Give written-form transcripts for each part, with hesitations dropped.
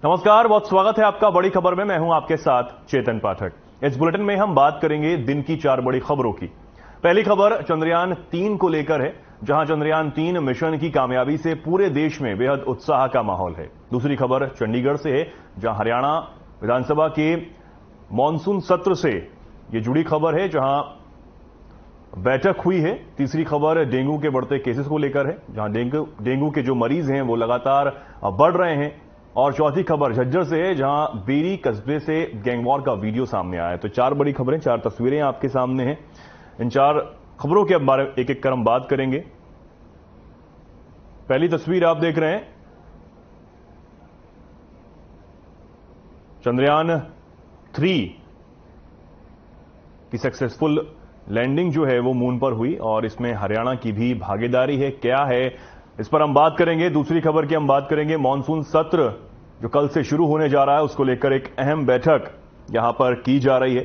नमस्कार, बहुत स्वागत है आपका बड़ी खबर में। मैं हूं आपके साथ चेतन पाठक। इस बुलेटिन में हम बात करेंगे दिन की 4 बड़ी खबरों की। पहली खबर चंद्रयान 3 को लेकर है, जहां चंद्रयान 3 मिशन की कामयाबी से पूरे देश में बेहद उत्साह का माहौल है। दूसरी खबर चंडीगढ़ से है, जहां हरियाणा विधानसभा के मॉनसून सत्र से ये जुड़ी खबर है, जहां बैठक हुई है। तीसरी खबर डेंगू के बढ़ते केसेस को लेकर है, जहां डेंगू के जो मरीज हैं वो लगातार बढ़ रहे हैं। और चौथी खबर झज्जर से है, जहां बेरी कस्बे से गैंगवॉर का वीडियो सामने आया है। तो 4 बड़ी खबरें, 4 तस्वीरें आपके सामने हैं। इन 4 खबरों के बारे में एक एक कर हम बात करेंगे। पहली तस्वीर आप देख रहे हैं, चंद्रयान 3 की सक्सेसफुल लैंडिंग जो है वो मून पर हुई और इसमें हरियाणा की भी भागीदारी है। क्या है, इस पर हम बात करेंगे। दूसरी खबर की हम बात करेंगे, मॉनसून सत्र जो कल से शुरू होने जा रहा है उसको लेकर एक अहम बैठक यहां पर की जा रही है।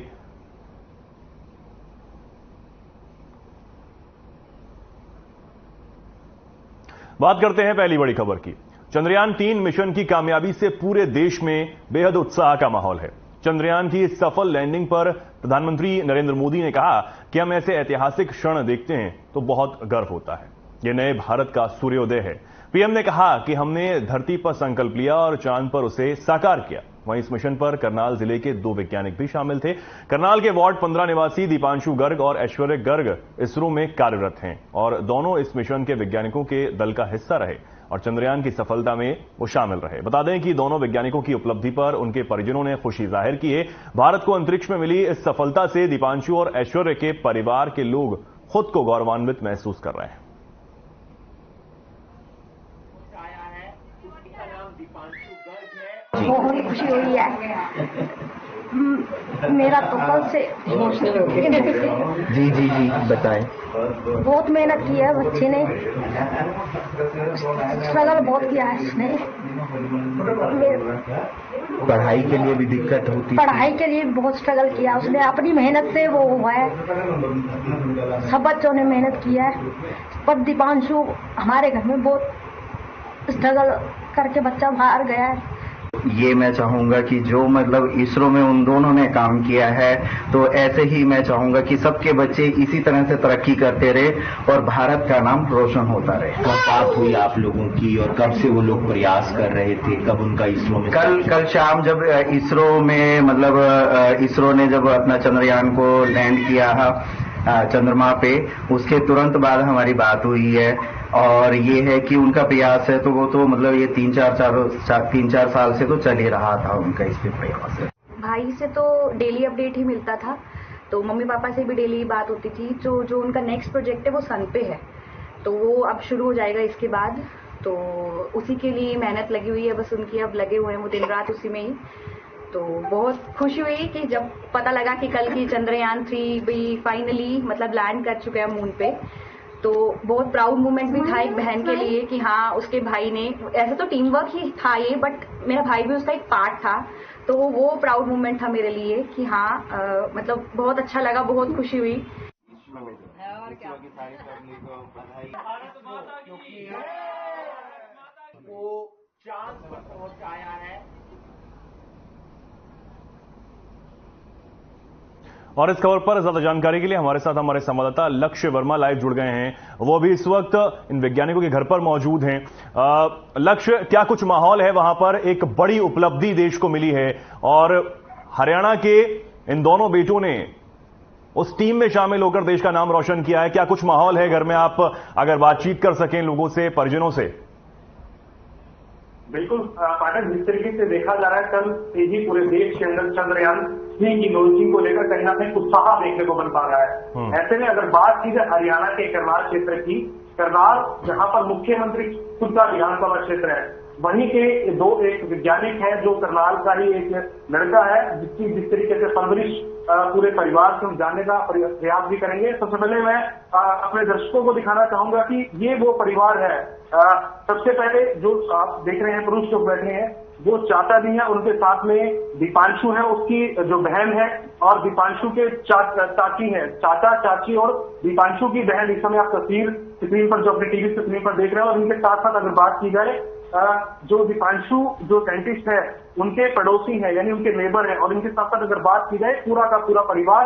बात करते हैं पहली बड़ी खबर की। चंद्रयान 3 मिशन की कामयाबी से पूरे देश में बेहद उत्साह का माहौल है। चंद्रयान की इस सफल लैंडिंग पर प्रधानमंत्री नरेंद्र मोदी ने कहा कि हम ऐसे ऐतिहासिक क्षण देखते हैं तो बहुत गर्व होता है। यह नए भारत का सूर्योदय है। पीएम ने कहा कि हमने धरती पर संकल्प लिया और चांद पर उसे साकार किया। वहीं इस मिशन पर करनाल जिले के 2 वैज्ञानिक भी शामिल थे। करनाल के वार्ड 15 निवासी दीपांशु गर्ग और ऐश्वर्य गर्ग इसरो में कार्यरत हैं और दोनों इस मिशन के वैज्ञानिकों के दल का हिस्सा रहे और चंद्रयान की सफलता में वो शामिल रहे। बता दें कि दोनों वैज्ञानिकों की उपलब्धि पर उनके परिजनों ने खुशी जाहिर की है। भारत को अंतरिक्ष में मिली इस सफलता से दीपांशु और ऐश्वर्य के परिवार के लोग खुद को गौरवान्वित महसूस कर रहे हैं। बहुत खुशी हुई है। मेरा तो कल से जी बताएं। बहुत मेहनत की है बच्चे ने, स्ट्रगल बहुत किया है इसने। पढ़ाई के लिए भी दिक्कत होती, पढ़ाई के लिए बहुत स्ट्रगल किया उसने। अपनी मेहनत से वो हुआ है, सब बच्चों ने मेहनत की है। पर दीपांशु हमारे घर में बहुत स्ट्रगल करके बच्चा बाहर गया है। ये मैं चाहूंगा कि जो मतलब इसरो में उन दोनों ने काम किया है, तो ऐसे ही मैं चाहूंगा कि सबके बच्चे इसी तरह से तरक्की करते रहे और भारत का नाम रोशन होता रहे। कब बात हुई आप लोगों की और कब से वो लोग प्रयास कर रहे थे, कब उनका इसरो में? कल शाम जब इसरो में मतलब इसरो ने जब अपना चंद्रयान को लैंड किया चंद्रमा पे, उसके तुरंत बाद हमारी बात हुई है। और ये है कि उनका प्रयास है तो वो तो मतलब ये 3-4 साल से तो चल ही रहा था उनका इस पे प्रयास है। भाई से तो डेली अपडेट ही मिलता था, तो मम्मी पापा से भी डेली बात होती थी। जो उनका नेक्स्ट प्रोजेक्ट है वो सन पे है, तो वो अब शुरू हो जाएगा इसके बाद, तो उसी के लिए मेहनत लगी हुई है बस उनकी। अब लगे हुए हैं वो दिन रात उसी में ही। तो बहुत खुशी हुई कि जब पता लगा कि कल की चंद्रयान 3 भी फाइनली मतलब लैंड कर चुके हैं मून पे, तो बहुत प्राउड मोमेंट भी था एक बहन के लिए कि हाँ उसके भाई ने, ऐसे तो टीम वर्क ही था ये, बट मेरा भाई भी उसका एक पार्ट था, तो वो प्राउड मोमेंट था मेरे लिए कि हाँ मतलब बहुत अच्छा लगा, बहुत खुशी हुई। वो चांद पर पहुंचाया है। और इस खबर पर ज्यादा जानकारी के लिए हमारे साथ हमारे संवाददाता लक्ष्य वर्मा लाइव जुड़ गए हैं। वो भी इस वक्त इन वैज्ञानिकों के घर पर मौजूद हैं। लक्ष्य, क्या कुछ माहौल है वहां पर? एक बड़ी उपलब्धि देश को मिली है और हरियाणा के इन दोनों बेटों ने उस टीम में शामिल होकर देश का नाम रोशन किया है। क्या कुछ माहौल है घर में? आप अगर बातचीत कर सकें लोगों से, परिजनों से। बिल्कुल पाठक, जिस तरीके से देखा जा रहा है कल से ही पूरे देश के अंदर चंद्रयान 3 की लॉन्चिंग को लेकर कहीं ना कहीं उत्साह देखने को मिल पा रहा है। ऐसे में अगर बात की जाए हरियाणा के करनाल क्षेत्र की, करनाल जहां पर मुख्यमंत्री खुद का विधानसभा क्षेत्र है, वहीं के एक वैज्ञानिक है जो करनाल का ही एक लड़का है जिसकी जिस तरीके से परवरिश पूरे परिवार से हम जानने का प्रयास भी करेंगे। सबसे पहले मैं अपने दर्शकों को दिखाना चाहूंगा कि ये वो परिवार है। सबसे पहले जो आप देख रहे हैं पुरुष जो बैठे हैं वो चाचा जी हैं, उनके साथ में दीपांशु है उसकी जो बहन है, और दीपांशु के चाची हैं, चाचा चाची और दीपांशु की बहन। इस समय आप तस्वीर स्क्रीन पर जो अपने टीवी स्क्रीन पर देख रहे हैं, और इनके साथ साथ अगर बात की जाए जो दीपांशु जो साइंटिस्ट है उनके पड़ोसी हैं, यानी उनके नेबर हैं, और इनके साथ साथ अगर बात की जाए पूरा का पूरा परिवार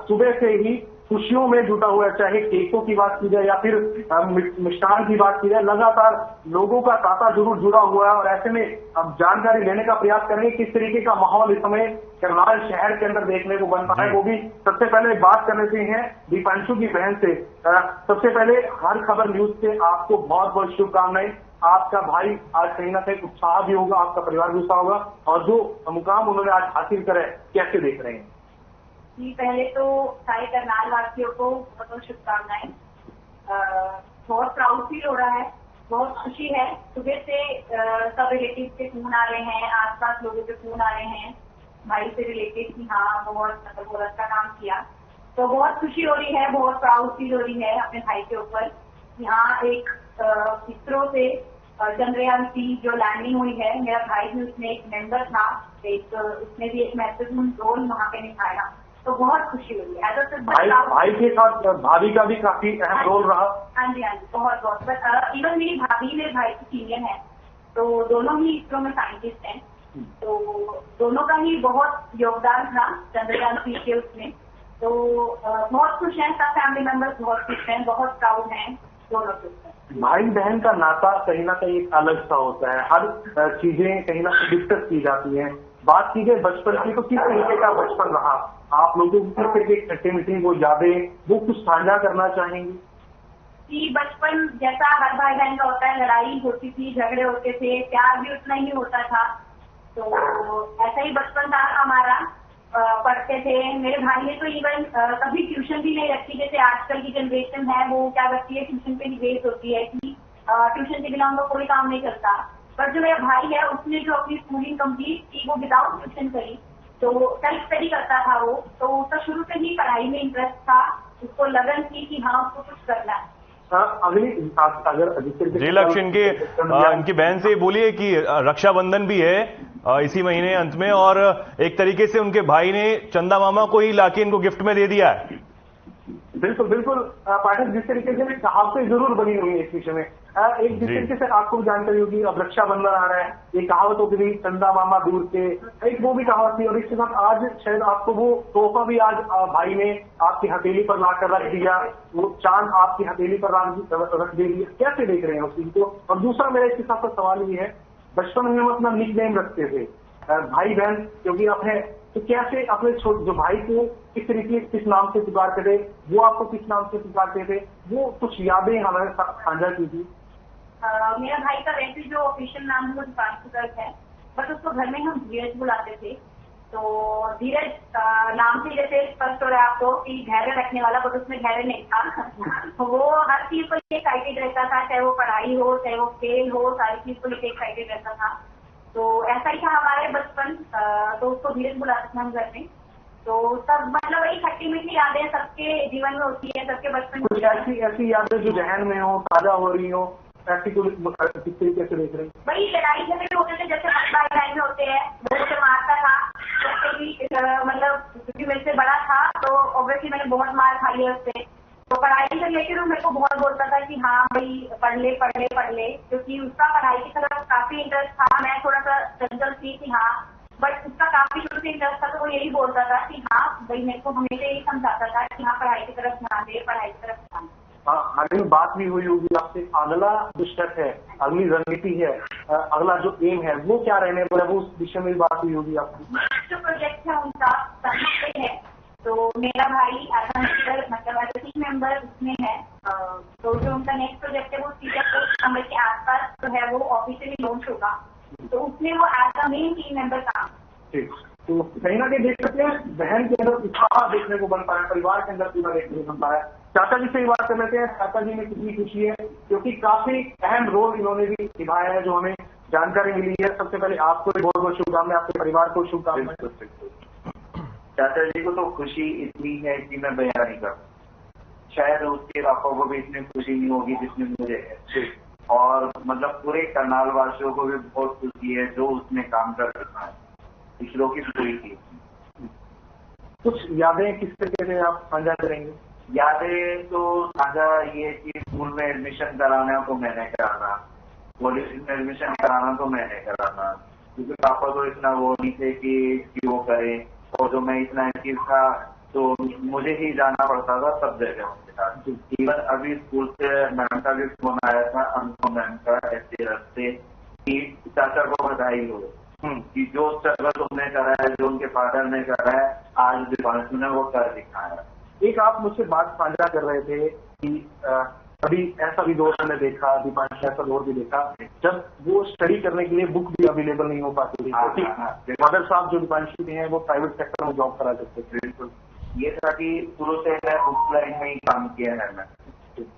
सुबह से ही खुशियों में जुटा हुआ है। चाहे केकों की बात की जाए या फिर मिष्ठान की बात की जाए, लगातार लोगों का तांता जरूर जुड़ा हुआ है। और ऐसे में अब जानकारी लेने का प्रयास करेंगे किस तरीके का माहौल इस समय करनाल शहर के अंदर देखने को बन पा है। वो भी सबसे पहले बात कर लेते हैं दीपांशु की बहन से। सबसे पहले हर खबर न्यूज से आपको बहुत बहुत शुभकामनाएं। आपका भाई आज कहीं ना कहीं उत्साह भी होगा, आपका परिवार भी उत्साह होगा, और जो मुकाम उन्होंने आज हासिल करे कैसे देख रहे हैं? जी, पहले तो सारे करनाल वासियों को बहुत बहुत शुभकामनाएं। बहुत प्राउड फील हो रहा है, बहुत खुशी है। सुबह से सब रिलेटिव से फोन आ रहे हैं, आसपास लोगों के फोन आ रहे हैं, भाई से रिलेटेड कि हाँ बहुत मतलब बहुत अच्छा काम किया, तो बहुत खुशी हो रही है, बहुत प्राउड फील हो रही है अपने भाई के ऊपर। यहाँ एक इसरो से चंद्रयान-3 जो लैंडिंग हुई है, मेरा भाई भी उसमें एक मेंबर था, उसने भी एक महत्वपूर्ण रोल वहाँ पे निभाया, तो बहुत खुशी हुई है। भाई के साथ भाभी का भी काफी अहम रोल रहा। हाँ जी, बहुत बहुत। बट इवन मेरी भाभी मेरे भाई की सीनियर है, तो दोनों ही इसरो में साइंटिस्ट हैं, तो दोनों का ही बहुत योगदान था चंद्रयान-3 के उसमें। तो बहुत खुश हैं, सब फैमिली मेंबर्स बहुत खुश हैं, बहुत प्राउड हैं दोनों के ऊपर। भाई बहन का नाता कहीं ना कहीं एक अलग सा होता है, हर चीजें कहीं ना कहीं डिस्कस की जाती हैं। बात की जाए बचपन की, तो किस तरीके का बचपन रहा आप लोगों की, किस तरीके की खट्टी मीठी वो यादें, वो कुछ साझा करना चाहेंगे? कि बचपन जैसा हर भाई बहन का होता है, लड़ाई होती थी, झगड़े होते थे, प्यार भी उतना ही होता था, तो ऐसा ही बचपन था हमारा। पढ़ते थे, मेरे भाई ने तो इवन कभी ट्यूशन भी नहीं रखी, जैसे आजकल की जनरेशन है वो क्या करती है, ट्यूशन पे ही बेस होती है कि ट्यूशन के बिना उनका कोई काम नहीं करता। पर जो मेरा भाई है उसने जो अपनी स्कूलिंग कंप्लीट की वो विदाउट ट्यूशन करी, तो सेल्फ स्टडी करता था वो, तो उसका शुरू से ही पढ़ाई में इंटरेस्ट था, उसको लगन थी कि हाँ उसको कुछ करना है। अगर जी लक्ष्य, इनकी बहन से बोलिए कि रक्षाबंधन भी है इसी महीने अंत में, और एक तरीके से उनके भाई ने चंदा मामा को ही लाके इनको गिफ्ट में दे दिया है। बिल्कुल बिल्कुल पाठक, जिस तरीके से कहावतें जरूर बनी हुई है इस विषय में। एक जिस तरीके से आपको भी जानकारी होगी, अब रक्षाबंधन आ रहा है, ये कहावत होती थी चंदा मामा दूर के, एक वो भी कहावत थी, और इसके साथ आज शायद आपको वो तोहफा भी आज भाई ने आपकी हथेली पर लाकर रख दिया, वो चांद आपकी हथेली पर रख दे दिया, कैसे देख रहे हैं उस चीज को? और दूसरा मेरा इसके साथ सवाल ये है, बचपन में हम अपना निक नेम रखते थे भाई बहन, क्योंकि आप हैं, तो कैसे अपने जो भाई को किस तरीके किस नाम से पुकारते थे, वो आपको किस नाम से पुकारते थे, वो कुछ यादें हमारे साथ साझा की थी? मेरा भाई का वैसे जो ऑफिशियल नाम है वो दीपांशु है, बट उसको घर में हम धीरज बुलाते थे। तो धीरज नाम से जैसे स्पष्ट हो रहा है आपको कि धैर्य रखने वाला, बट उसमें धैर्य नहीं था। वो हर चीज को लेकर एक्साइटेड रहता था, चाहे वो पढ़ाई हो चाहे वो खेल हो, सारी चीज को लेकर एक्साइटेड रहता था। तो ऐसा ही था हमारे बचपन, तो उसको धीरज बुलाते थे हम घर में। तो सब मतलब वही खट्टी मीठी यादें सबके जीवन में होती है, सबके बचपन कुछ ऐसी यादें जो जहन में हो, ताजा हो रही हो, ऐसी कुछ किस तरीके से देख रहे हैं? वही लड़ाई झगड़े होते थे जैसे हर भाई बहन में होते हैं, वो मुझे मारता था, वैसे भी मतलब क्योंकि मेरे से बड़ा था तो ऑब्वियसली मैंने बहुत मार खाई है उससे। तो पढ़ाई से लेकर वो मेरे को बहुत बोलता था कि हाँ भाई पढ़ ले, क्योंकि उसका पढ़ाई की तरफ काफी इंटरेस्ट था, मैं थोड़ा सा चंचल थी हाँ, बट उसका काफी शुरू से इंटरेस्ट था, तो वो यही बोलता था कि हाँ भाई, मेरे को हमेशा यही समझाता था कि हाँ पढ़ाई की तरफ ध्यान दे, पढ़ाई की तरफ ध्यान दे। आगे में बात भी हुई होगी आपसे, अगला जो स्टेप है, अगली रणनीति है, अगला जो एम है वो क्या रहने वाला है, वो उस विषय में बात हुई होगी आपकी? जो प्रोजेक्ट है उनका सन है, तो मेरा भाई मतलब एज टीम मेंबर उसमें है, तो जो उनका नेक्स्ट प्रोजेक्ट है वो सीधे के आसपास जो है वो ऑफिशियली लॉन्च होगा, तो उसमें वो as a main team member काम। ठीक, तो कहीं ना कहीं देख सकते हैं बहन के अंदर उत्साह देखने को बन पा है, परिवार के अंदर पूरा देखने को बन पा है। चाचा जी से ही बात कर लेते हैं, चाचा जी में कितनी खुशी है, क्योंकि काफी अहम रोल इन्होंने भी निभाया है जो हमें जानकारी मिली है। सबसे पहले आपको बहुत बहुत शुभकामनाएं, आपके परिवार को शुभकामनाएं। चाचा जी को तो खुशी इतनी है कि मैं बयान नहीं कर, शायद उसके पापा को भी इतनी खुशी नहीं होगी जितनी मुझे है, और मतलब पूरे करनाल वासियों को भी बहुत खुशी है जो उसमें काम कर रहा है, इसरो की पूरी की। कुछ यादें किस तरीके से आप साझा करेंगे? यादें तो साझा ये कि स्कूल में एडमिशन कराना तो मैंने कराना, कॉलेज में एडमिशन कराना तो मैंने कराना, क्योंकि पापा तो इतना वो नहीं थे कि वो करें, और जो मैं इतना एक्टिव था तो मुझे ही जाना पड़ता था सब जगह उनके साथ। इवन अभी स्कूल से मैम का भी फोन आया था, अनुपम मैम का, ऐसे रास्ते कि चाचा को बधाई हो कि जो स्ट्रगल तुमने करा है, जो उनके फादर ने करा है, आज दीपांशु ने वो कर दिखाया। एक आप मुझसे बात साझा कर रहे थे कि अभी ऐसा भी दौर मैंने देखा, दीपांशु ऐसा दौर भी देखा जब वो स्टडी करने के लिए बुक भी अवेलेबल नहीं हो पाती थी, क्योंकि फादर साहब जो दीपांशु के हैं वो प्राइवेट सेक्टर में जॉब करा करते थे। बिल्कुल, ये था कि शुरू से मैं बुक लाइन में ही काम किया है मैं,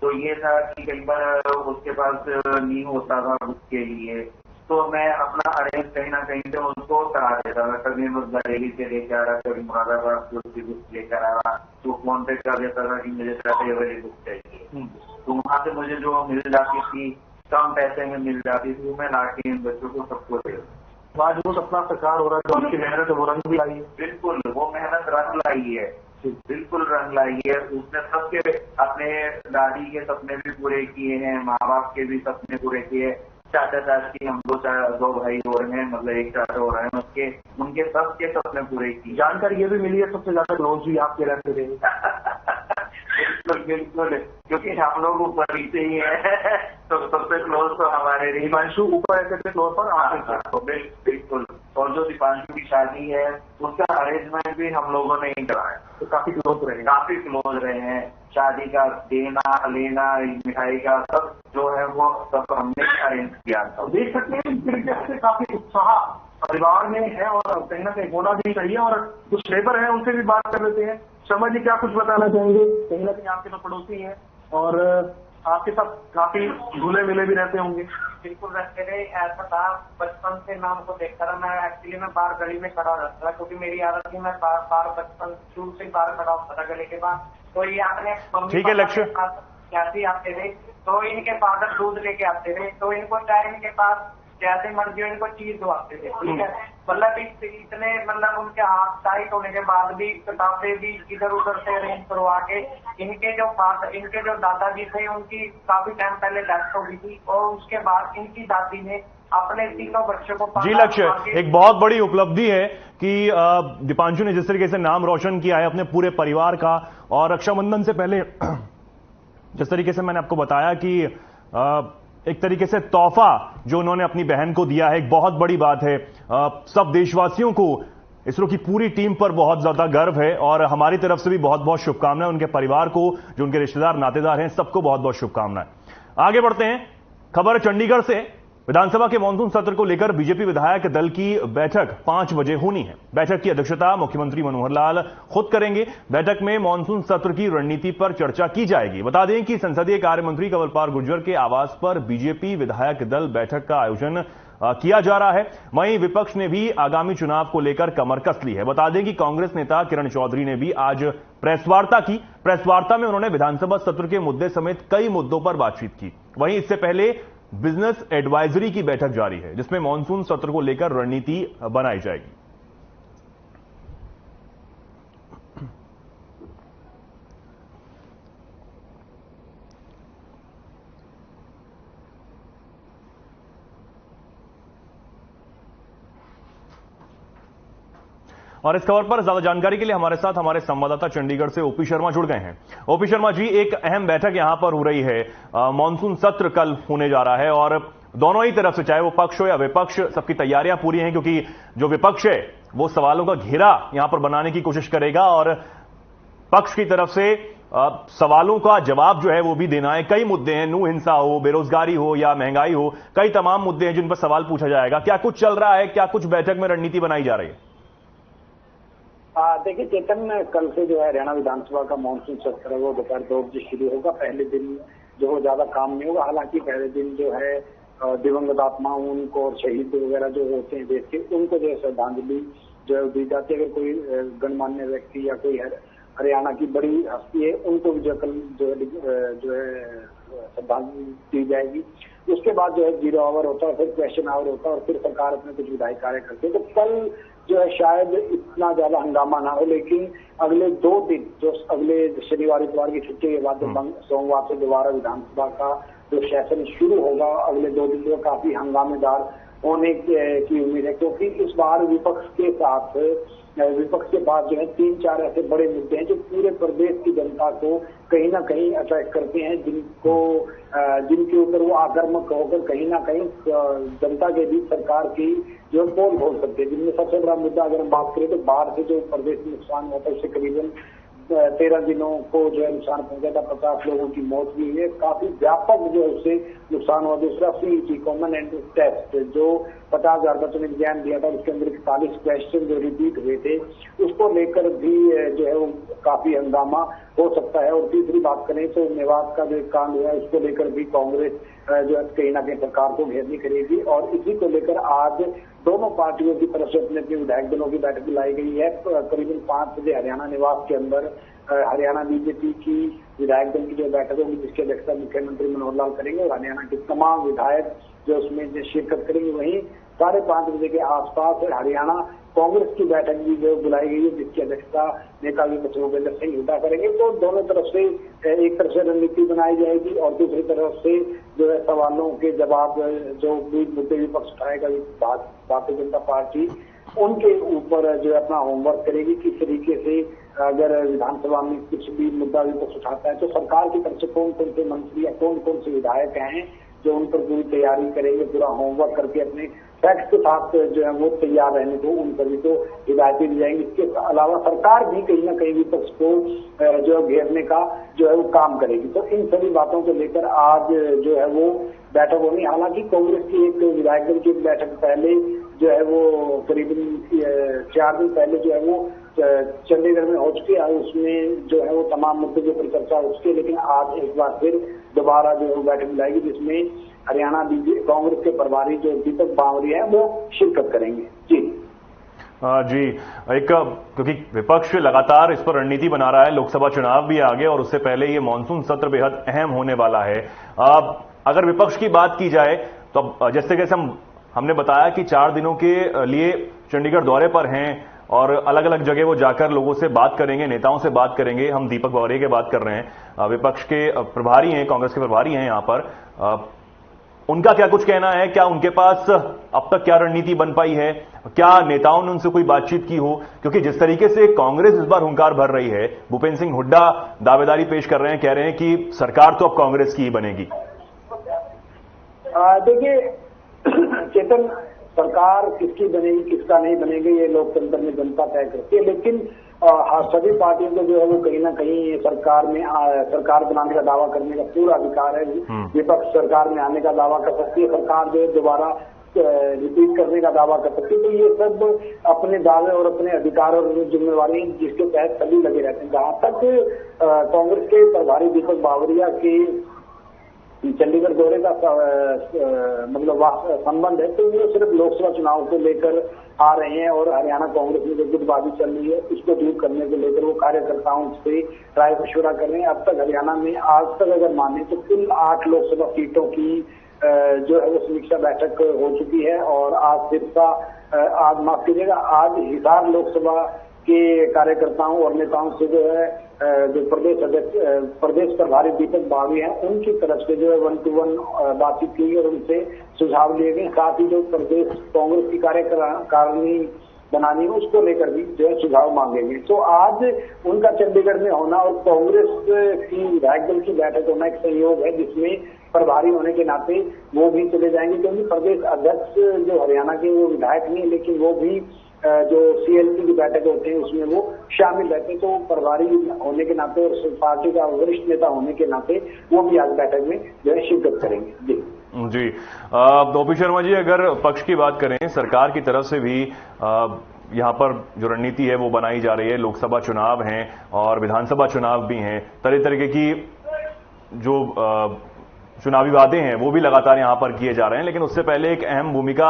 तो ये था कि कई बार उसके पास नहीं होता था बुक के लिए, तो मैं अपना अरेंज कहीं ना कहीं से उसको करा देता था। कभी मैं बरेली से लेकर आ रहा, कभी मुरादाबाद की बुक लेकर आ रहा, तो फोन पे कर देता था कि मुझे ये वाली बुक चाहिए, तो वहाँ से मुझे जो मिल जाती थी, कम पैसे में मिल जाती थी, वो मैं लाके इन बच्चों को सबको दे। आज वो सपना साकार हो रहा है, जो उनकी मेहनत है वो रंग भी लाई है। बिल्कुल, वो मेहनत रंग लाई है, बिल्कुल रंग लाई है। उसने सबके अपने दादी के सपने भी पूरे किए हैं, माँ बाप के भी सपने पूरे किए, चाचा चाची हम दो भाई हो रहे हैं, मतलब एक चाचा हो रहे हैं, उनके सबके सपने पूरे किए। जानकारी ये भी मिली है सबसे ज्यादा क्लोज भी आपके रहते थे। बिल्कुल बिल्कुल, क्योंकि हम लोग ऊपर ही से ही है, तो सबसे क्लोज तो हमारे दीपांशु ऊपर रहते थे फ्लोर पर, आप बिल्कुल। और जो दीपांशु की शादी है उसका अरेंजमेंट भी हम लोगों ने ही कराया, तो काफी क्लोज रहे हैं। शादी का देना लेना, मिठाई का सब जो है वो सब हमने अरेंज किया था। देख सकते हैं इस तरीके से काफी उत्साह परिवार में है और कहीं ना कहीं होना भी चाहिए। और कुछ लेबर है उनसे भी बात कर लेते हैं। शर्मा जी क्या कुछ बताना चाहेंगे? कहीं ना कहीं आपके तो पड़ोसी हैं और आपके साथ काफी झूले मिले भी रहते होंगे। बिल्कुल रहते थे, ऐसा था बचपन से मैं उनको देखता रहा। मैं एक्चुअली मैं बाहर गली में खड़ा रहता था, क्योंकि मेरी आदत थी, मैं बाहर बचपन शुरू से बाहर खड़ा होता था गली के बाहर। तो ये अपने ठीक है लक्ष्य कैसे आते थे, तो इनके फादर दूध लेके आते थे, तो इनको चाहे इनके पास जैसे मर्जी हो इनको चीज दवाते थे, ठीक है। मतलब इतने मतलब उनके हाथ टाइट होने के बाद भी किताबें भी इधर उधर से अरेंज करवा के, इनके जो दादाजी थे उनकी काफी टाइम पहले डेथ हो गई थी, और उसके बाद इनकी दादी ने अपने तीनों बच्चों को जी लक्ष्य एक बहुत बड़ी उपलब्धि है कि दीपांशु ने जिस तरीके से नाम रोशन किया है अपने पूरे परिवार का, और रक्षाबंधन से पहले जिस तरीके से मैंने आपको बताया कि एक तरीके से तोहफा जो उन्होंने अपनी बहन को दिया है, एक बहुत बड़ी बात है। सब देशवासियों को इसरो की पूरी टीम पर बहुत ज्यादा गर्व है और हमारी तरफ से भी बहुत बहुत शुभकामनाएं। उनके परिवार को, जो उनके रिश्तेदार नातेदार हैं, सबको बहुत बहुत शुभकामनाएं। आगे बढ़ते हैं, खबर चंडीगढ़ से। विधानसभा के मानसून सत्र को लेकर बीजेपी विधायक दल की बैठक 5 बजे होनी है। बैठक की अध्यक्षता मुख्यमंत्री मनोहर लाल खुद करेंगे। बैठक में मानसून सत्र की रणनीति पर चर्चा की जाएगी। बता दें कि संसदीय कार्य मंत्री कंवरपाल गुर्जर के आवास पर बीजेपी विधायक दल बैठक का आयोजन किया जा रहा है। वहीं विपक्ष ने भी आगामी चुनाव को लेकर कमर कस ली है। बता दें कि कांग्रेस नेता किरण चौधरी ने भी आज प्रेस वार्ता की। प्रेस वार्ता में उन्होंने विधानसभा सत्र के मुद्दे समेत कई मुद्दों पर बातचीत की। वहीं इससे पहले बिजनेस एडवाइजरी की बैठक जारी है, जिसमें मानसून सत्र को लेकर रणनीति बनाई जाएगी। और इस खबर पर ज्यादा जानकारी के लिए हमारे साथ हमारे संवाददाता चंडीगढ़ से ओपी शर्मा जुड़ गए हैं। ओपी शर्मा जी, एक अहम बैठक यहां पर हो रही है। मानसून सत्र कल होने जा रहा है और दोनों ही तरफ से, चाहे वो पक्ष हो या विपक्ष, सबकी तैयारियां पूरी हैं, क्योंकि जो विपक्ष है वो सवालों का घेरा यहां पर बनाने की कोशिश करेगा और पक्ष की तरफ से सवालों का जवाब जो है वो भी देना है। कई मुद्दे हैं, नू हिंसा हो, बेरोजगारी हो या महंगाई हो, कई तमाम मुद्दे हैं जिन पर सवाल पूछा जाएगा। क्या कुछ चल रहा है, क्या कुछ बैठक में रणनीति बनाई जा रही है? देखिए चेतन, कल से जो है हरियाणा विधानसभा का मानसून सत्र है वो दोपहर 2 बजे शुरू होगा। पहले दिन जो हो ज्यादा काम नहीं होगा, हालांकि पहले दिन जो है दिवंगत आत्माओं उनको और शहीद वगैरह जो होते हैं देश के, उनको जो है श्रद्धांजलि जो है दी जाती है। अगर कोई गणमान्य व्यक्ति या कोई हरियाणा की बड़ी हस्ती है उनको भी जो कल जो है श्रद्धांजलि दी जाएगी। उसके बाद जो है 0 आवर होता है, फिर क्वेश्चन आवर होता है और फिर सरकार अपने कुछ विधायी कार्य करती है। तो कल जो है शायद इतना ज्यादा हंगामा ना हो, लेकिन अगले 2 दिन जो अगले शनिवार इतवार की छुट्टी के बाद सोमवार से दोबारा विधानसभा का जो सेशन शुरू होगा अगले 2 दिन में काफी हंगामेदार होने की उम्मीद है, क्योंकि इस बार विपक्ष के पास जो है 3-4 ऐसे बड़े मुद्दे हैं जो पूरे प्रदेश की जनता को कहीं ना कहीं अट्रैक्ट करते हैं, जिनके ऊपर वो आक्रामक होकर कहीं ना कहीं जनता के बीच सरकार की जो पोल खोल सकते हैं। जिनमें सबसे बड़ा मुद्दा अगर हम बात करें तो बाढ़ से जो प्रदेश में नुकसान हुआ था, उससे करीबन 13 दिनों को जो है नुकसान पहुंचा था, 50 लोगों की मौत भी हुई है, काफी व्यापक जो है उससे नुकसान हुआ। दूसरा सीईटी कॉमन एंट्रेंस टेस्ट जो 50,000 बच्चों ने एग्जाम दिया था, उसके अंदर 41 क्वेश्चन जो रिपीट हुए थे, उसको लेकर भी जो है वो काफी हंगामा हो सकता है। और तीसरी बात करें तो मेवात का जो कांड हुआ है उसको लेकर भी कांग्रेस जो है कहीं ना कहीं सरकार को घेरनी करेगी, और इसी को लेकर आज दोनों पार्टियों की तरफ से अपने अपने विधायक दलों की बैठक बुलाई गई है। करीबन 5 बजे हरियाणा निवास के अंदर हरियाणा बीजेपी की विधायक दल की जो बैठक होगी, जिसकी अध्यक्षता मुख्यमंत्री मनोहर लाल करेंगे और हरियाणा के तमाम विधायक जो उसमें शिरकत करेंगे। वहीं 5:30 बजे के आसपास हरियाणा कांग्रेस की बैठक भी जो बुलाई गई है, जिसकी अध्यक्षता नेता विपक्ष भूपेंद्र सिंह हुड्डा करेंगे। तो दोनों तरफ से एक तरफ से रणनीति बनाई जाएगी और दूसरी तरफ से जो है सवालों के जवाब जो भी मुद्दे विपक्ष उठाएगा भारतीय जनता पार्टी उनके ऊपर जो है अपना होमवर्क करेगी। किस तरीके से अगर विधानसभा में कुछ भी मुद्दा विपक्ष उठाता है तो सरकार की तरफ से कौन कौन से मंत्री या कौन कौन से विधायक हैं जो उन पर पूरी तैयारी करेंगे, पूरा होमवर्क करके अपने फैक्ट के साथ जो है वो तैयार रहने को उन सभी को हिदायतें दी जाएंगी। इसके अलावा सरकार भी कहीं ना कहीं विपक्ष को जो घेरने का जो है वो काम करेगी। तो इन सभी बातों को लेकर आज जो है वो बैठक होनी। हालांकि कांग्रेस की एक विधायक दल की बैठक पहले जो है वो करीबन 4 दिन पहले जो है वो चंडीगढ़ में हो चुकी है, उसमें जो है वो तमाम मुद्दों के ऊपर चर्चा हो चुकी है। लेकिन आज एक बार फिर दोबारा जो है वो बैठक बुलाएगी, जिसमें हरियाणा कांग्रेस के प्रभारी जो दीपक बावरिया है वो शिरकत करेंगे। जी क्योंकि विपक्ष लगातार इस पर रणनीति बना रहा है, लोकसभा चुनाव भी आगे और उससे पहले ये मानसून सत्र बेहद अहम होने वाला है। अगर विपक्ष की बात की जाए तो जैसे जैसे हमने बताया कि 4 दिनों के लिए चंडीगढ़ दौरे पर हैं और अलग अलग जगह वो जाकर लोगों से बात करेंगे, नेताओं से बात करेंगे। हम दीपक बावरिया की बात कर रहे हैं, विपक्ष के प्रभारी हैं, कांग्रेस के प्रभारी हैं यहां पर। उनका क्या कुछ कहना है? क्या उनके पास अब तक क्या रणनीति बन पाई है? क्या नेताओं ने उनसे कोई बातचीत की हो? क्योंकि जिस तरीके से कांग्रेस इस बार हुंकार भर रही है, भूपेंद्र सिंह हुड्डा दावेदारी पेश कर रहे हैं, कह रहे हैं कि सरकार तो अब कांग्रेस की ही बनेगी। देखिए चेतन, सरकार किसकी बनेगी किसका नहीं बनेगी ये लोकतंत्र में जनता तय करती है, लेकिन सभी पार्टियों को जो है वो कहीं ना कहीं सरकार बनाने का दावा करने का पूरा अधिकार है। विपक्ष सरकार में आने का दावा कर सकती है, सरकार जो है दोबारा रिपीट करने का दावा कर सकती है। तो ये सब अपने दावे और अपने अधिकार और जिम्मेवारी जिसके तहत सभी लगे रहते हैं। जहां तक कांग्रेस के प्रभारी दीपक बावरिया के चंडीगढ़ दौरे का मतलब संबंध है, तो वो सिर्फ लोकसभा चुनाव को लेकर आ रहे हैं और हरियाणा कांग्रेस में जो गुटबाजी चल रही है उसको दूर करने को लेकर वो कार्यकर्ताओं से राय मशवरा कर रहे हैं। अब तक हरियाणा में आज तक अगर माने तो कुल 8 लोकसभा सीटों की जो है वो समीक्षा बैठक हो चुकी है और आज माफ कीजिएगा, आज हिसार लोकसभा के कार्यकर्ताओं और नेताओं से जो है जो प्रदेश प्रभारी दीपक बावरिया हैं उनकी तरफ से जो है 1-to-1 बातचीत की और उनसे सुझाव लिए गए। साथ ही जो प्रदेश कांग्रेस की कार्यकारिणी बनानी है उसको लेकर भी जो है सुझाव मांगेंगे। तो आज उनका चंडीगढ़ में होना और कांग्रेस की विधायक दल की बैठक होना एक संयोग है, जिसमें प्रभारी होने के नाते वो भी चले जाएंगे, क्योंकि प्रदेश अध्यक्ष जो हरियाणा के वो विधायक नहीं, लेकिन वो भी जो सीएलपी की बैठक होते हैं उसमें वो शामिल रहते हैं। तो प्रभारी होने के नाते और पार्टी का वरिष्ठ नेता होने के नाते वो भी आज बैठक में जो है शिरकत करेंगे। जी ओपी शर्मा जी, अगर पक्ष की बात करें, सरकार की तरफ से भी यहां पर जो रणनीति है वो बनाई जा रही है। लोकसभा चुनाव हैं और विधानसभा चुनाव भी हैं, तरह तरह की जो चुनावी वादे हैं वो भी लगातार यहां पर किए जा रहे हैं। लेकिन उससे पहले एक अहम भूमिका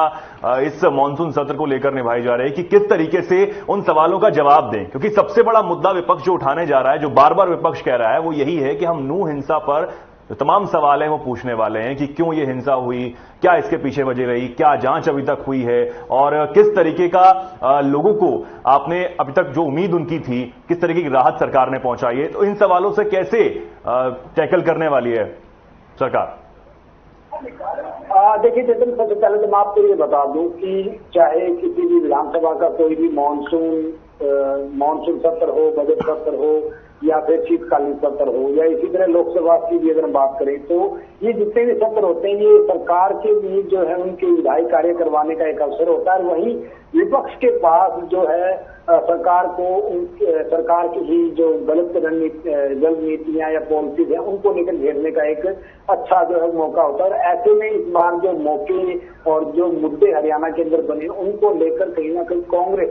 इस मानसून सत्र को लेकर निभाई जा रही है कि किस तरीके से उन सवालों का जवाब दें, क्योंकि सबसे बड़ा मुद्दा विपक्ष जो उठाने जा रहा है, जो बार बार विपक्ष कह रहा है, वो यही है कि हम नूह हिंसा पर जो तमाम सवाल हैं वो पूछने वाले हैं कि क्यों ये हिंसा हुई, क्या इसके पीछे वजह रही, क्या जांच अभी तक हुई है और किस तरीके का लोगों को आपने अभी तक जो उम्मीद उनकी थी किस तरीके की राहत सरकार ने पहुंचाई है। तो इन सवालों से कैसे टैकल करने वाली है सरकार? देखिए चेतन, सबसे पहले तो मैं आपको ये बता दूं कि चाहे किसी भी विधानसभा का कोई भी मानसून सत्र हो, बजट सत्र हो या फिर शीतकालीन सत्र हो या इसी तरह लोकसभा की भी अगर हम बात करें तो ये जितने भी सत्र होते हैं ये सरकार के लिए जो है उनके विधायी कार्य करवाने का एक अवसर होता है। वहीं विपक्ष के पास जो है सरकार की ही जो गलत नीतियां या पॉलिसीज हैं उनको लेकर घेरने का एक अच्छा जो है मौका होता है। और ऐसे में इस बार जो मौके और जो मुद्दे हरियाणा के अंदर बने उनको लेकर कहीं ना कहीं कांग्रेस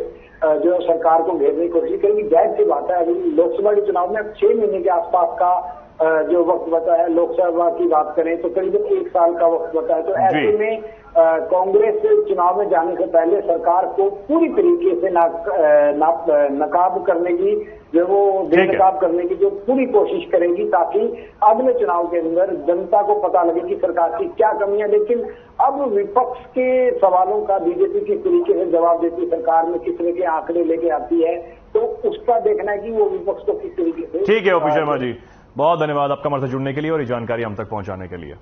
जो सरकार को घेरने की कोशिश करेगी। जाहिर सी बात है, अभी लोकसभा के चुनाव में 6 महीने के आसपास का जो वक्त बचा है, लोकसभा की बात करें तो करीबन 1 साल का वक्त बचा है। तो ऐसे में कांग्रेस चुनाव में जाने से पहले सरकार को पूरी तरीके से नकाब करने की जो वो बेनकाब करने की जो पूरी कोशिश करेगी ताकि अगले चुनाव के अंदर जनता को पता लगे कि सरकार की क्या कमियां। लेकिन अब विपक्ष के सवालों का बीजेपी किस तरीके से जवाब देती सरकार में, किस तरह के आंकड़े लेके आती है, तो उसका देखना है कि वो विपक्ष को किस तरीके से। ठीक है ओपी शर्मा जी, बहुत धन्यवाद आपका हमारे साथ जुड़ने के लिए और ये जानकारी हम तक पहुंचाने के लिए।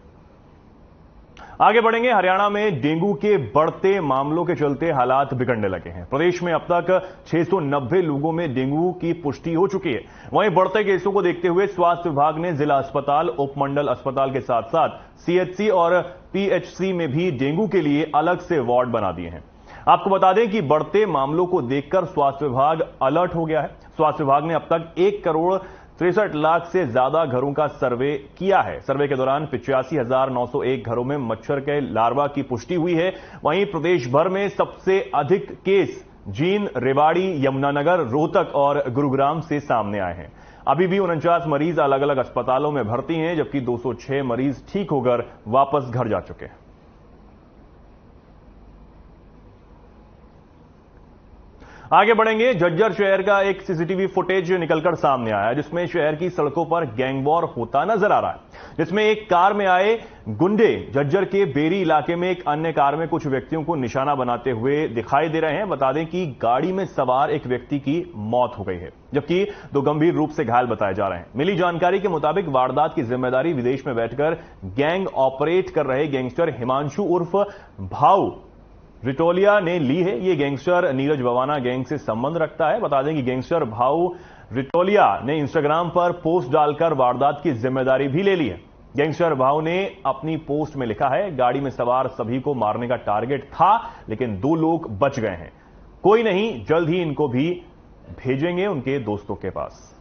आगे बढ़ेंगे। हरियाणा में डेंगू के बढ़ते मामलों के चलते हालात बिगड़ने लगे हैं। प्रदेश में अब तक 690 लोगों में डेंगू की पुष्टि हो चुकी है। वहीं बढ़ते केसों को देखते हुए स्वास्थ्य विभाग ने जिला अस्पताल, उपमंडल अस्पताल के साथ साथ सीएचसी और पीएचसी में भी डेंगू के लिए अलग से वार्ड बना दिए हैं। आपको बता दें कि बढ़ते मामलों को देखकर स्वास्थ्य विभाग अलर्ट हो गया है। स्वास्थ्य विभाग ने अब तक 1 करोड़ 63 लाख से ज्यादा घरों का सर्वे किया है। सर्वे के दौरान 85,901 घरों में मच्छर के लार्वा की पुष्टि हुई है। वहीं प्रदेश भर में सबसे अधिक केस जींद, रेवाड़ी, यमुनानगर, रोहतक और गुरुग्राम से सामने आए हैं। अभी भी 49 मरीज अलग अलग अस्पतालों में भर्ती हैं, जबकि 206 मरीज ठीक होकर वापस घर जा चुके हैं। आगे बढ़ेंगे। झज्जर शहर का एक सीसीटीवी फुटेज निकलकर सामने आया है, जिसमें शहर की सड़कों पर गैंगवॉर होता नजर आ रहा है, जिसमें एक कार में आए गुंडे झज्जर के बेरी इलाके में एक अन्य कार में कुछ व्यक्तियों को निशाना बनाते हुए दिखाई दे रहे हैं। बता दें कि गाड़ी में सवार एक व्यक्ति की मौत हो गई है, जबकि 2 गंभीर रूप से घायल बताए जा रहे हैं। मिली जानकारी के मुताबिक वारदात की जिम्मेदारी विदेश में बैठकर गैंग ऑपरेट कर रहे गैंगस्टर हिमांशु उर्फ भाऊ रिटोलिया ने ली है। ये गैंगस्टर नीरज बवाना गैंग से संबंध रखता है। बता दें कि गैंगस्टर भाऊ रिटोलिया ने इंस्टाग्राम पर पोस्ट डालकर वारदात की जिम्मेदारी भी ले ली है। गैंगस्टर भाऊ ने अपनी पोस्ट में लिखा है, गाड़ी में सवार सभी को मारने का टारगेट था, लेकिन 2 लोग बच गए हैं। कोई नहीं, जल्द ही इनको भी भेजेंगे उनके दोस्तों के पास।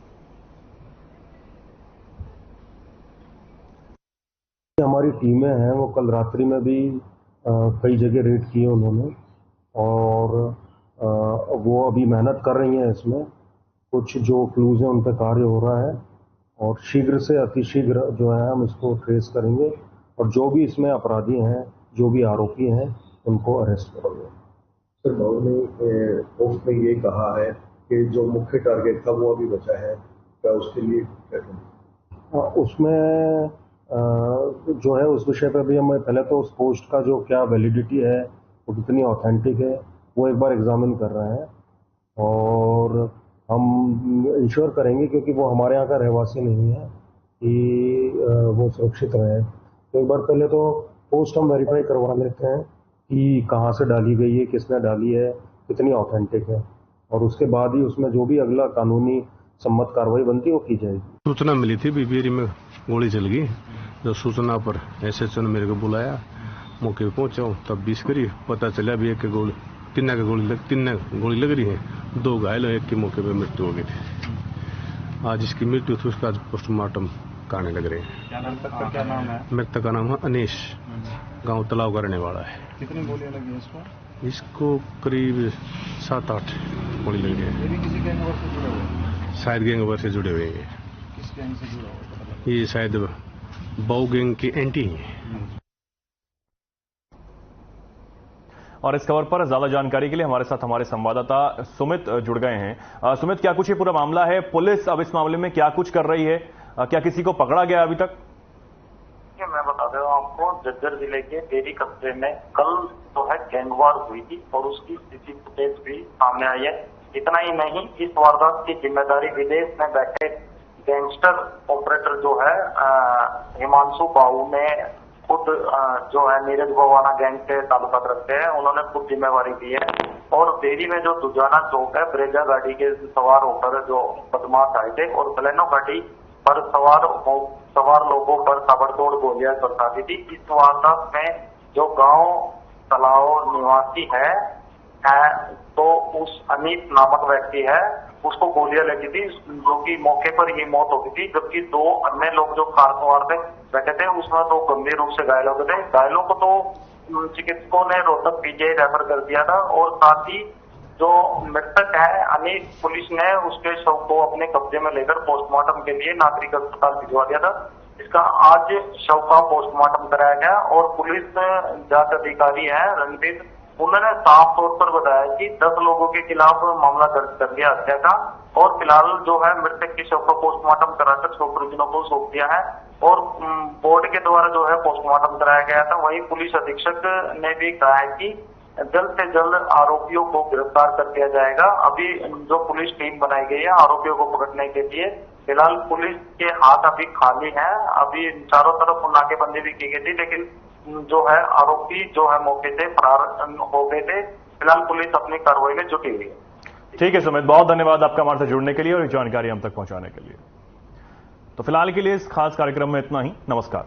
हमारी टीमें हैं वो कल रात्रि में भी कई जगह रेड किए उन्होंने, और वो अभी मेहनत कर रही हैं इसमें। कुछ जो क्लूज हैं उन पर कार्य हो रहा है और शीघ्र से अतिशीघ्र जो है हम इसको ट्रेस करेंगे और जो भी इसमें अपराधी हैं, जो भी आरोपी हैं, उनको अरेस्ट करेंगे। सर, भाऊ ने पोस्ट में ये कहा है कि जो मुख्य टारगेट था वो अभी बचा है, क्या उसके लिए क्या उसमें जो है उस विषय पर भी हमें पहले तो उस पोस्ट का जो क्या वैलिडिटी है, वो कितनी ऑथेंटिक है, वो एक बार एग्जामिन कर रहे हैं और हम इंश्योर करेंगे, क्योंकि वो हमारे यहाँ का रहवासी नहीं है, कि वो सुरक्षित रहे। तो एक बार पहले तो पोस्ट हम वेरीफाई करवा लेते हैं कि कहाँ से डाली गई है, किसने डाली है, कितनी ऑथेंटिक है, और उसके बाद ही उसमें जो भी अगला कानूनी सम्मत कार्रवाई बनती है वो की जाएगी। सूचना मिली थी बिबेरी में गोली चल गई। जो सूचना पर एसएचओ ने मेरे को बुलाया, मौके पे पहुंचा हूँ, तब 20 करी पता चला भी तीन गोली लग रही है, 2 घायल, 1 की मौके पे मृत्यु हो गई थी। आज इसकी मृत्यु थी, उसका पोस्टमार्टम कराने लग रहे हैं। क्या नाम है? मृतक का नाम है अनीश, गांव तलाव का रहने वाला है। कितनी गोलियां लगी इसको? करीब 7-8 गोली लगी है। ये भी किसी गैंगवर से जुड़े हुए? शायद गैंगवर से जुड़े हुए हैं। किस गैंग से जुड़ा हुआ? ये शायद बाऊ गैंग की एंटी है। और इस खबर पर ज्यादा जानकारी के लिए हमारे साथ हमारे संवाददाता सुमित जुड़ गए हैं। सुमित, क्या कुछ ये पूरा मामला है? पुलिस अब इस मामले में क्या कुछ कर रही है? क्या किसी को पकड़ा गया अभी तक? मैं बता दे रहा हूँ आपको, झज्जर जिले के बेरी कस्बे में कल जो है गैंगवार हुई थी और उसकी सीसी फुटेज भी सामने आई है। इतना ही नहीं, इस वारदात की जिम्मेदारी विदेश में बैठे गैंगस्टर ऑपरेटर जो है हिमांशु बाऊ ने खुद जो है नीरज गोवाना गैंग से ताल्लुकात रखते हैं, उन्होंने खुद जिम्मेवारी दी है। और देरी में जो दुजाना चौक है, ब्रेजा गाड़ी के सवार होकर जो बदमाश आए थे और प्लेनो गाड़ी पर सवार लोगों पर ताबड़तोड़ गोलियां बरसा दी थी। इस वारदात में जो गांव तलाव निवासी है तो उस अनीत नामक व्यक्ति है, उसको गोलियां लगी थी, जो कि मौके पर ही मौत हो गई थी। जबकि 2 अन्य लोग जो कार सवार थे बैठे थे, उसमें 2 गंभीर रूप से घायल हो गए थे। घायलों को तो चिकित्सकों ने रोहतक पीजीआई रेफर कर दिया था। और साथ ही जो मृतक है अनीत, पुलिस ने उसके शव को अपने कब्जे में लेकर पोस्टमार्टम के लिए नागरिक अस्पताल भिजवा दिया था। इसका आज शव का पोस्टमार्टम कराया गया। और पुलिस जांच अधिकारी है रणदीप, उन्होंने साफ तौर पर बताया कि 10 लोगों के खिलाफ मामला दर्ज कर दिया हत्या का। और फिलहाल जो है मृतक के शव का पोस्टमार्टम कराकर 6 परिजनों को सौंप दिया है और बोर्ड के द्वारा जो है पोस्टमार्टम कराया गया था। वहीं पुलिस अधीक्षक ने भी कहा है कि जल्द से जल्द आरोपियों को गिरफ्तार कर दिया जाएगा। अभी जो पुलिस टीम बनाई गई है आरोपियों को पकड़ने के लिए, फिलहाल पुलिस के हाथ अभी खाली है। अभी चारों तरफ नाकेबंदी भी की गई थी, लेकिन जो है आरोपी जो है मौके से फरार हो गए थे। फिलहाल पुलिस अपनी कार्रवाई में जुटी हुई है। ठीक है सुमित, बहुत धन्यवाद आपका हमारे से जुड़ने के लिए और ये जानकारी हम तक पहुंचाने के लिए। तो फिलहाल के लिए इस खास कार्यक्रम में इतना ही। नमस्कार।